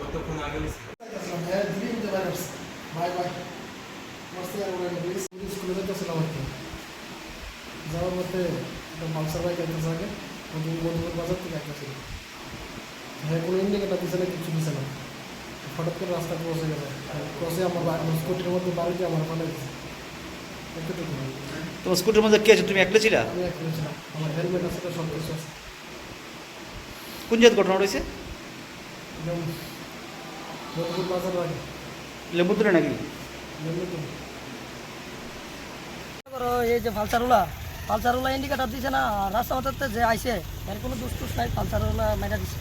কতক্ষণ আগে হয়েছে? হ্যাঁ দিবি কিন্তু ভাইরাস বাই বাই মস্ত স্কুলে যেতেছিলাম আর কি যাওয়ার মধ্যে একটা পালসার বাইক একটা থাকে মধুপুর বাজার থেকে একটা ছিল হ্যাঁ কোনো ইন্ডিকেটার দিচ্ছে না কিছু দিচ্ছে না হঠাৎ করে রাস্তা ক্রসে গেছে ক্রসে আমার স্কুটির মধ্যে বাড়িতে আমার ফলে এতটুকু তোমার স্কুটির মধ্যে কে আছে? তুমি একলা ছিলা? আমি এক ছিলাম আমার হেলমেট আছে সব কিছু আছে কোন জায়গায় ঘটনা রয়েছে? একদম মধুপুর বাজার আগে লেম্বুতুরে নাকি? মধুপুর এই যে পালসারওয়ালা ইন্ডিকেটার দিছে না রাস্তা মাথাতে যে আইছে এর কোনো দুষ্টুস নাই পালসারওয়ালা মেরা দিছে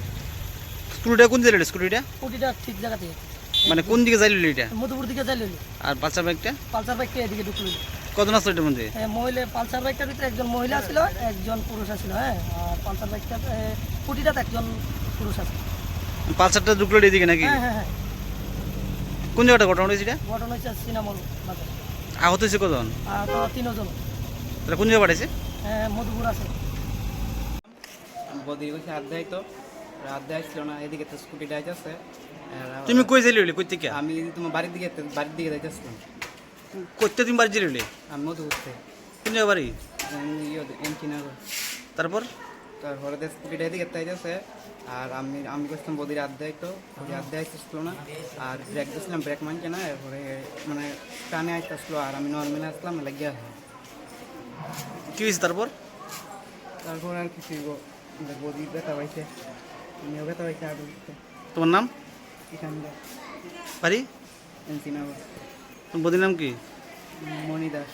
স্কুটিটা কোন জায়গায়? স্কুটিটা স্কুটিটা ঠিক জায়গাতে মানে কোন দিকে যাইল এটা? মধুপুর দিকে যাই লইল আর পালসার বাইকটা পালসার বাইকটা এদিকে ঢুকলো কজন আসলো এটার মধ্যে? মহিলা পালসার বাইকটার ভিতরে একজন মহিলা ছিল একজন পুরুষ আছিল হ্যাঁ আর পালসার বাইকটা স্কুটিটাতে একজন পুরুষ আছে পালসারটা ঢুকলো এদিকে নাকি? হ্যাঁ হ্যাঁ হ্যাঁ কোন জায়গাটা ঘটনা হয়েছে এটা? ঘটনা হচ্ছে সিনামল বাজার আহত হয়েছে কজন? আর তো তিনজন তাহলে কোন জায়গায় পাঠাইছে? মধুপুর আছে বদির কইছে আড্ডাই তো আড্ডা আসছিল না এদিকে তো স্কুটি যাইতেছে তুমি কই যাইলি কই থেকে? আমি তোমার বাড়ির দিকে যাইতেছিলাম কইতে তুমি বাড়ি যাইলি? আমি মধু উঠতে কোন জায়গা বাড়ি? এমকিনাগর তারপর তারপরে স্কুটিটা এদিকে যাইতেছে আর আমি করছিলাম বদির আড্ডাই তো বদির আড্ডা আসছিল না আর ব্রেক দিয়েছিলাম ব্রেক মানছে না এরপরে মানে টানে আসতেছিল আর আমি নর্মালি আসলাম লাগিয়া কি হয়েছে তারপর? তারপর আর কিছু বদি ব্যথা পাইছে আমিও ব্যথা পাইছে আর তোমার নাম? এখানটা বাড়ি? এমকিনাগর তোমার বদির নাম কি? মণি দাস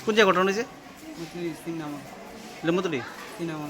কোন জায়গায় ঘটনা হয়েছে? সিনেমা লেম্বুতুরি? সিনেমা